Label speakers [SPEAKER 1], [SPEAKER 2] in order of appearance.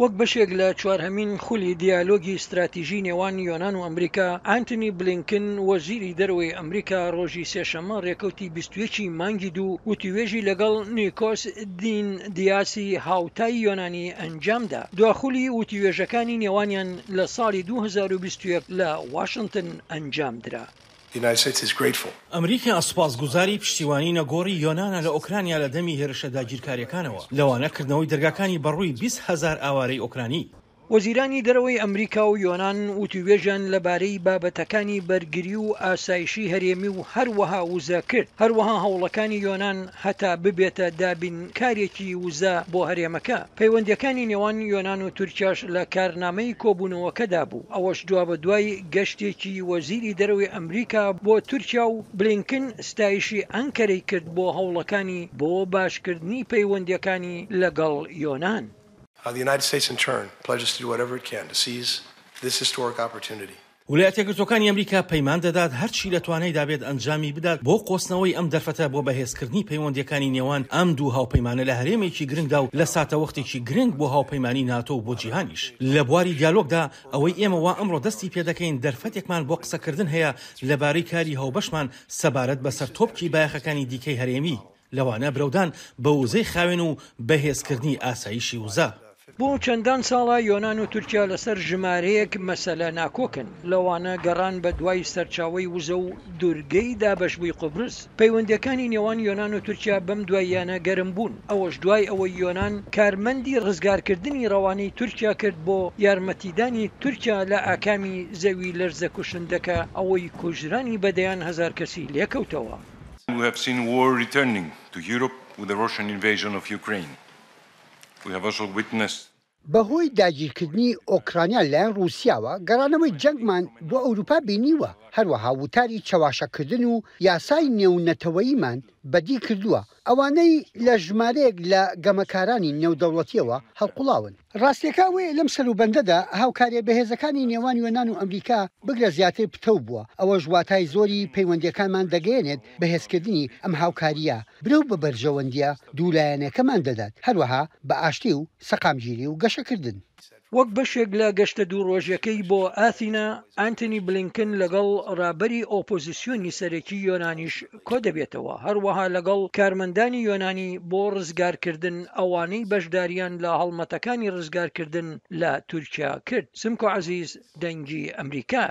[SPEAKER 1] وەک بەشێک لە چوارهەمین خولی دیالۆگی استراتیژی نێوان یۆنان و ئەمریکا، ئانتنی بلینکن وەزیری دەرەوەی ئەمریکا ڕۆژی سێشەممە ڕێکەوتی 21 مانگی دوو وتیوێژی لەگەڵ نیکۆس دین دیاسی هاوتای یۆنانی ئەنجامدا. دواخولی وتیوێژەکانی نێوانیان لە ساڵی 2021 لە واشنگتن ئەنجامدرا.
[SPEAKER 2] ئەمریکا سوپاسگوزاری پشتیوانی نەگۆڕی یۆنانە لە ئۆکرانیا لە دەمی هێرشە داگیرکاریەکانەوە، لەوانەکردنەوەی دەرگاکانی بەڕووی 20,000 ئاوارەی ئۆکرانی.
[SPEAKER 1] وەزیرانی دەرەوەی ئەمریکا و یۆنان وتیوێژیان لەبارەی بابەتەکانی بەرگری و ئاسایشی هەرێمی و هەروەها وزە کرد. هەروەها هەوڵەکانی یۆنان هەتا ببێتە دابینکارێکی وزە بۆ هەرێمەکە. پەیوەندیەکانی نێوان یۆنان و تورکیاش لە کارنامەی کۆبوونەوەکەدا بوو. ئەوەش دوا بە دوای گەشتێکی وەزیری دەرەوەی ئەمریکا بۆ تورکیا و بلینکن ستایشی ئەنکەرەی کرد بۆ هەوڵەکانی بۆ باشکردنی پەیوەندیەکانی لەگەڵ یۆنان.
[SPEAKER 3] The United States in turn pledges to do whatever it can to seize this historic opportunity.
[SPEAKER 2] ویلایەتە یەکگرتووەکانی ئەمریکا پەیمان دەدات هەرچی لە توانای دابێت ئەنجامی بدات بۆ قۆستنەوەی ئەم دەرفەتە بۆ بەهێزکردنی پەیوەندیەکانی نێوان ئەم دوو هاوپەیمانە لە هەرێمێکی گرنگدا و لە ساتەوەختێکی گرنگ بۆ هاوپەیمانی ناتۆ و بۆ جیهانیش. لە بواری دیالۆگدا ئەوەی ئێمە وا ئەمڕۆ دەستی پێدەکەین دەرفەتێکمان بۆ قسەکردن هەیە لەبارەی کاری هاوبەشمان سەبارەت بەسەر تۆپکی بایەخەکانی دیکەی هەرێمی، لەوانە برەودان بە وزەی خاوێن و بەهێزکردنی ئاسایشی وزە.
[SPEAKER 1] بۆ چەندان ساڵە یۆنان و تورکیا لەسەر ژمارەیەک مەسەلە ناکۆکن، لەوانە گەڕان بە دوای سەرچاوی وزە و دوورگەی دابەشبووی قوبرس. پەیوەندیەکانی نێوان یۆنان و تورکیا بەم دواییانە گەرم بوون، ئەوەش دوای ئەوەی یۆنان کارمەندی ڕزگارکردنی ڕەوانەی تورکیا کرد بۆ یارمەتیدانی تورکیا لە ئاکامی زەوی لەرزە کوشندەکە، ئەوەی کوژرانی بەدەیان هەزار کەسی لێکەوتەوە.
[SPEAKER 4] We have seen war returning to Europe with the Russian invasion of Ukraine. We have also witnessed
[SPEAKER 5] بەهۆی داگیرکردنی ئۆکرانیا لەلایەن رووسیاوە گەڕانەوەی جەنگمان بۆ ئەوروپا بینیوە، هەروەها وتاری چاواشەکردن و یاسای نێونەتەوەییمان بەدی کردووە، ئەوانەی لە ژمارەیەک لە گەمەکارانی نێودەوڵەتیەوە هەڵقوڵاون. ڕاستیەکەوەی لەم سەروبەندەدا هاوکاریە بەهێزەکانی نێوان یۆنان و ئەمریکا بگرە زیاتر پتەو بووە. ئەوە ژواتای زۆری پەیوەندیەکانمان دەگەێنێت بەهێزکردنی ئەم هاوکاریە برەو بە بەرژەوەندیە دوولایەنەکەمان دەدات، هەروەها بە ئاشتی و سەقامگیری و گەشەکردن.
[SPEAKER 1] وەک بەشێک لە گەشتە دوو ڕۆژیەکەی بۆ ئاثینا، ئانتنی بلینکن لەگەڵ ڕابەری ئۆپۆزیسیۆنی سەرەکی یۆنانیش کۆ دەبێتەوە، هەروەها لەگەڵ کارمەندانی یۆنانی بۆ ڕزگارکردن ئەوانەی بەشداریان لە هەڵمەتەکانی ڕزگارکردن لە تورکیا کرد. سمکۆ عەزیز، دەنگی ئەمریکا.